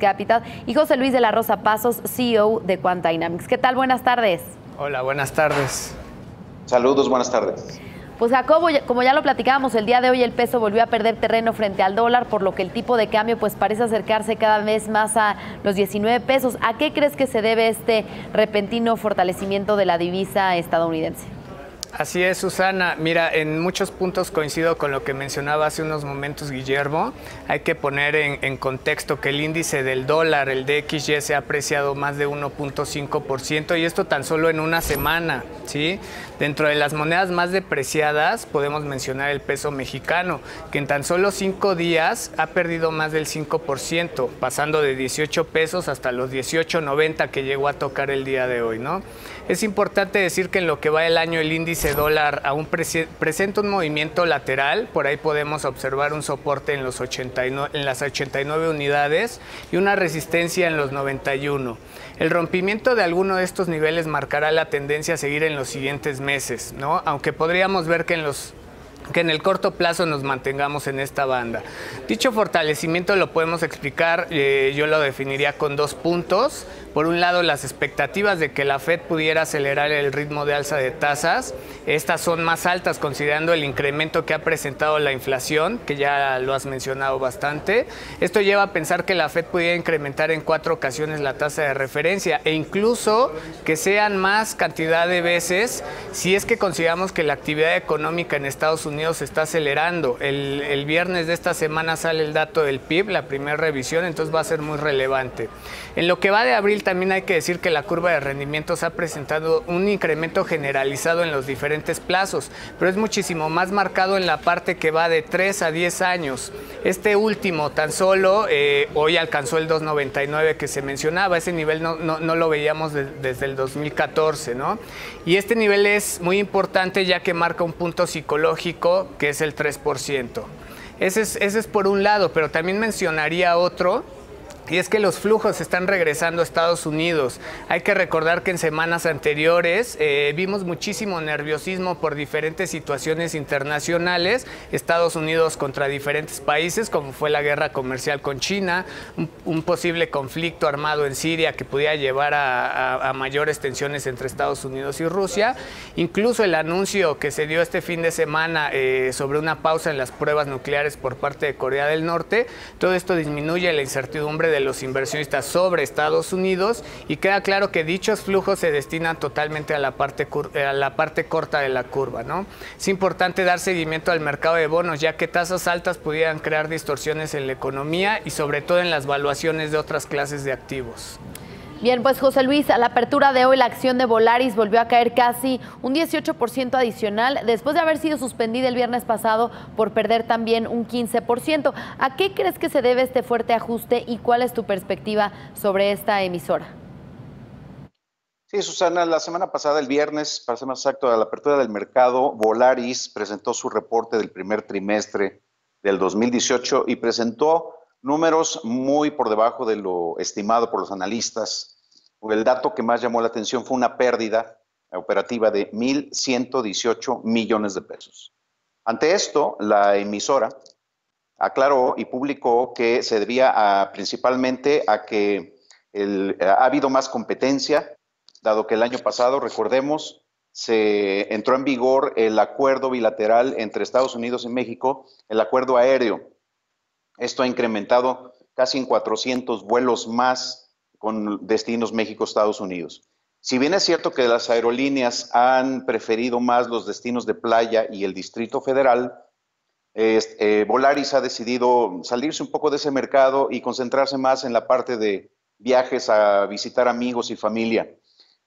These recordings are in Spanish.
Capital, y José Luis de la Rosa Pasos, CEO de Quant Dynamics. ¿Qué tal? Buenas tardes. Hola, buenas tardes. Saludos, buenas tardes. Pues Jacobo, como ya lo platicábamos, el día de hoy el peso volvió a perder terreno frente al dólar, por lo que el tipo de cambio pues parece acercarse cada vez más a los 19 pesos. ¿A qué crees que se debe este repentino fortalecimiento de la divisa estadounidense? Así es, Susana. Mira, en muchos puntos coincido con lo que mencionaba hace unos momentos Guillermo. Hay que poner en contexto que el índice del dólar, el DXY, se ha apreciado más de 1.5%, y esto tan solo en una semana, ¿sí? Dentro de las monedas más depreciadas podemos mencionar el peso mexicano, que en tan solo 5 días ha perdido más del 5%, pasando de 18 pesos hasta los 18.90 que llegó a tocar el día de hoy, ¿no? Es importante decir que en lo que va el año el índice dólar aún presenta un movimiento lateral. Por ahí podemos observar un soporte en las 89 unidades y una resistencia en los 91. El rompimiento de alguno de estos niveles marcará la tendencia a seguir en los siguientes meses, ¿no? Aunque podríamos ver que en el corto plazo nos mantengamos en esta banda. Dicho fortalecimiento lo podemos explicar, yo lo definiría con 2 puntos. Por un lado, las expectativas de que la Fed pudiera acelerar el ritmo de alza de tasas. Estas son más altas considerando el incremento que ha presentado la inflación, que ya lo has mencionado bastante. Esto lleva a pensar que la Fed pudiera incrementar en 4 ocasiones la tasa de referencia, e incluso que sean más cantidad de veces si es que consideramos que la actividad económica en Estados Unidos se está acelerando. El viernes de esta semana sale el dato del PIB, la primera revisión, entonces va a ser muy relevante. En lo que va de abril también hay que decir que la curva de rendimientos ha presentado un incremento generalizado en los diferentes plazos, pero es muchísimo más marcado en la parte que va de 3 a 10 años. Este último tan solo hoy alcanzó el 2.99 que se mencionaba. Ese nivel no lo veíamos desde el 2014, ¿no? Y este nivel es muy importante ya que marca un punto psicológico que es el 3%. Ese es por un lado, pero también mencionaría otro, y es que los flujos están regresando a Estados Unidos. Hay que recordar que en semanas anteriores vimos muchísimo nerviosismo por diferentes situaciones internacionales, Estados Unidos contra diferentes países, como fue la guerra comercial con China, un posible conflicto armado en Siria que pudiera llevar a mayores tensiones entre Estados Unidos y Rusia. Incluso el anuncio que se dio este fin de semana sobre una pausa en las pruebas nucleares por parte de Corea del Norte. Todo esto disminuye la incertidumbre de los inversionistas sobre Estados Unidos, y queda claro que dichos flujos se destinan totalmente a la parte corta de la curva, ¿no? Es importante dar seguimiento al mercado de bonos, ya que tasas altas pudieran crear distorsiones en la economía y sobre todo en las valuaciones de otras clases de activos. Bien, pues José Luis, a la apertura de hoy la acción de Volaris volvió a caer casi un 18% adicional, después de haber sido suspendida el viernes pasado por perder también un 15%. ¿A qué crees que se debe este fuerte ajuste y cuál es tu perspectiva sobre esta emisora? Sí, Susana, la semana pasada, el viernes, para ser más exacto, a la apertura del mercado, Volaris presentó su reporte del primer trimestre del 2018 y presentó números muy por debajo de lo estimado por los analistas. El dato que más llamó la atención fue una pérdida operativa de 1.118 millones de pesos. Ante esto, la emisora aclaró y publicó que se debía principalmente a que ha habido más competencia, dado que el año pasado, recordemos, se entró en vigor el acuerdo bilateral entre Estados Unidos y México, el acuerdo aéreo. Esto ha incrementado casi en 400 vuelos más con destinos México-Estados Unidos. Si bien es cierto que las aerolíneas han preferido más los destinos de playa y el Distrito Federal, Volaris ha decidido salirse un poco de ese mercado y concentrarse más en la parte de viajes a visitar amigos y familia.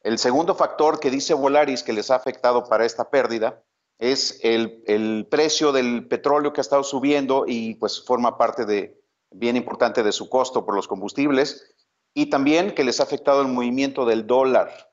El segundo factor que dice Volaris que les ha afectado para esta pérdida es el precio del petróleo que ha estado subiendo y pues forma parte bien importante de su costo por los combustibles, y también que les ha afectado el movimiento del dólar.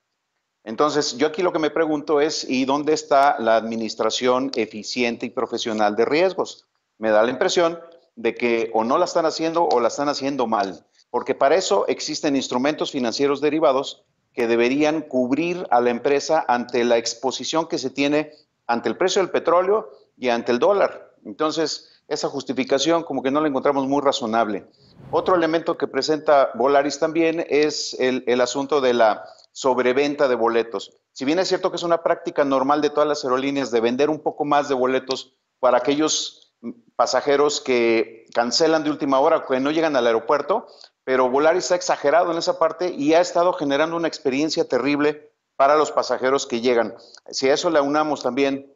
Entonces, yo aquí lo que me pregunto es, ¿y dónde está la administración eficiente y profesional de riesgos? Me da la impresión de que o no la están haciendo o la están haciendo mal, porque para eso existen instrumentos financieros derivados que deberían cubrir a la empresa ante la exposición que se tiene ante el precio del petróleo y ante el dólar. Entonces, esa justificación como que no la encontramos muy razonable. Otro elemento que presenta Volaris también es el asunto de la sobreventa de boletos. Si bien es cierto que es una práctica normal de todas las aerolíneas de vender un poco más de boletos para aquellos pasajeros que cancelan de última hora o que no llegan al aeropuerto, pero Volaris ha exagerado en esa parte y ha estado generando una experiencia terrible para los pasajeros que llegan. Si a eso le aunamos también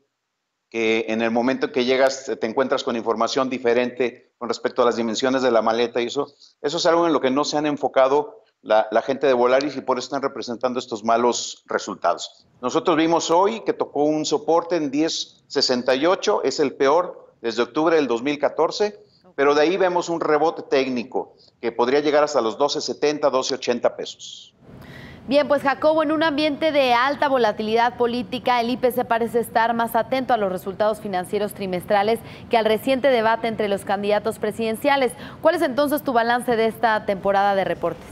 que en el momento que llegas te encuentras con información diferente con respecto a las dimensiones de la maleta y eso es algo en lo que no se han enfocado la gente de Volaris y por eso están representando estos malos resultados. Nosotros vimos hoy que tocó un soporte en 10.68, es el peor desde octubre del 2014, pero de ahí vemos un rebote técnico que podría llegar hasta los 12.70, 12.80 pesos. Bien, pues Jacobo, en un ambiente de alta volatilidad política, el IPC parece estar más atento a los resultados financieros trimestrales que al reciente debate entre los candidatos presidenciales. ¿Cuál es entonces tu balance de esta temporada de reportes?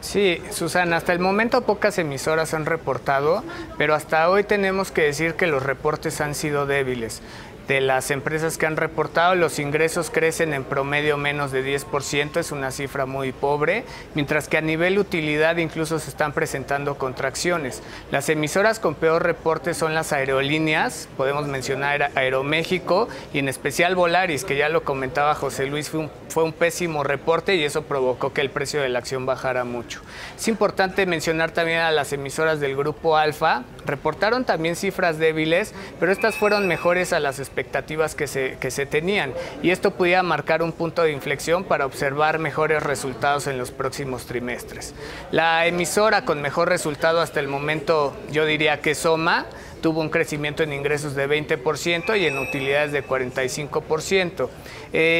Sí, Susana, hasta el momento pocas emisoras han reportado, pero hasta hoy tenemos que decir que los reportes han sido débiles. De las empresas que han reportado, los ingresos crecen en promedio menos de 10%, es una cifra muy pobre, mientras que a nivel utilidad incluso se están presentando contracciones. Las emisoras con peor reporte son las aerolíneas, podemos mencionar Aeroméxico y en especial Volaris, que ya lo comentaba José Luis, fue un pésimo reporte y eso provocó que el precio de la acción bajara mucho. Es importante mencionar también a las emisoras del Grupo Alfa, reportaron también cifras débiles, pero estas fueron mejores a las expectativas que se tenían y esto pudiera marcar un punto de inflexión para observar mejores resultados en los próximos trimestres. La emisora con mejor resultado hasta el momento, yo diría que Soma, tuvo un crecimiento en ingresos de 20% y en utilidades de 45%.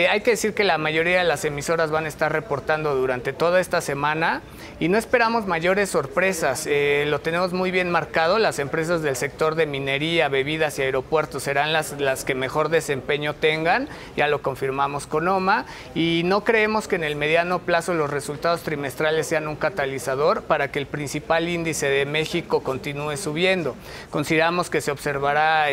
Hay que decir que la mayoría de las emisoras van a estar reportando durante toda esta semana y no esperamos mayores sorpresas. Lo tenemos muy bien marcado, las empresas del sector de minería, bebidas y aeropuertos serán las que mejor desempeño tengan, ya lo confirmamos con OMA, y no creemos que en el mediano plazo los resultados trimestrales sean un catalizador para que el principal índice de México continúe subiendo. Consideramos que se observará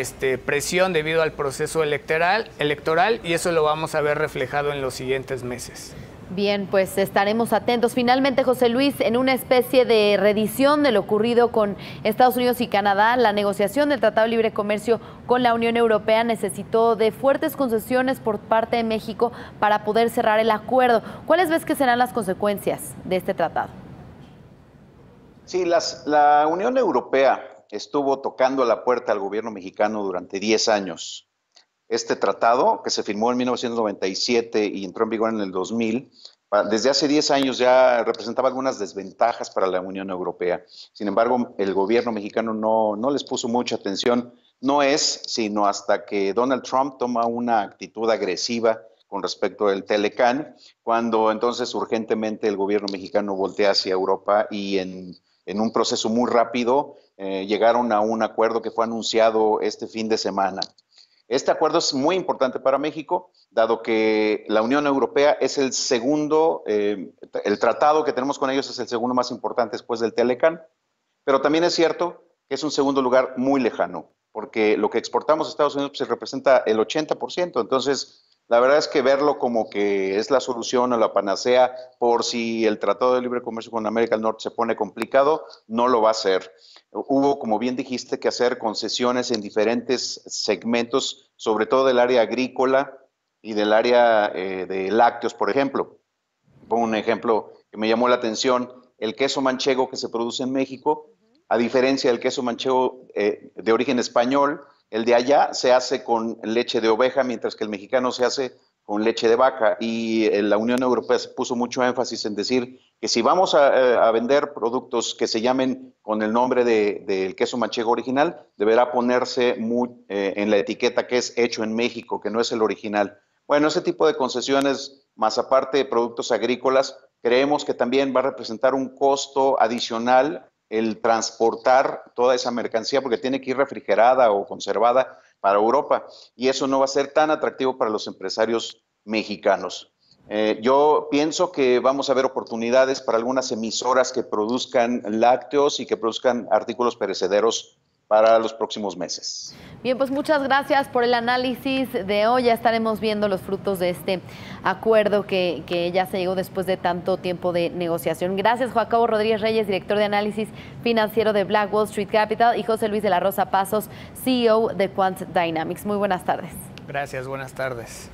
presión debido al proceso electoral y eso lo vamos a ver reflejado en los siguientes meses. Bien, pues estaremos atentos. Finalmente, José Luis, en una especie de reedición de lo ocurrido con Estados Unidos y Canadá, la negociación del Tratado de Libre Comercio con la Unión Europea necesitó de fuertes concesiones por parte de México para poder cerrar el acuerdo. ¿Cuáles ves que serán las consecuencias de este tratado? Sí, la Unión Europea estuvo tocando la puerta al gobierno mexicano durante 10 años. Este tratado, que se firmó en 1997 y entró en vigor en el 2000, desde hace 10 años ya representaba algunas desventajas para la Unión Europea. Sin embargo, el gobierno mexicano no les puso mucha atención. No es sino hasta que Donald Trump toma una actitud agresiva con respecto al Telecán, cuando entonces urgentemente el gobierno mexicano voltea hacia Europa y en un proceso muy rápido llegaron a un acuerdo que fue anunciado este fin de semana. Este acuerdo es muy importante para México, dado que la Unión Europea es el segundo, el tratado que tenemos con ellos es el segundo más importante después del Telecán, pero también es cierto que es un segundo lugar muy lejano, porque lo que exportamos a Estados Unidos pues, representa el 80%, entonces la verdad es que verlo como que es la solución o la panacea por si el Tratado de Libre Comercio con América del Norte se pone complicado, no lo va a hacer. Hubo, como bien dijiste, que hacer concesiones en diferentes segmentos, sobre todo del área agrícola y del área de lácteos, por ejemplo. Pongo un ejemplo que me llamó la atención, el queso manchego que se produce en México, a diferencia del queso manchego de origen español, el de allá se hace con leche de oveja, mientras que el mexicano se hace con leche de vaca. Y la Unión Europea se puso mucho énfasis en decir que si vamos a vender productos que se llamen con el nombre del queso manchego original, deberá ponerse en la etiqueta que es hecho en México, que no es el original. Bueno, ese tipo de concesiones, más aparte de productos agrícolas, creemos que también va a representar un costo adicional el transportar toda esa mercancía porque tiene que ir refrigerada o conservada para Europa y eso no va a ser tan atractivo para los empresarios mexicanos. Yo pienso que vamos a ver oportunidades para algunas emisoras que produzcan lácteos y que produzcan artículos perecederos para los próximos meses. Bien, pues muchas gracias por el análisis de hoy. Ya estaremos viendo los frutos de este acuerdo que ya se llegó después de tanto tiempo de negociación. Gracias, Jacobo Rodríguez Reyes, director de análisis financiero de Black Wall Street Capital, y José Luis de la Rosa Pasos, CEO de Quant Dynamics. Muy buenas tardes. Gracias, buenas tardes.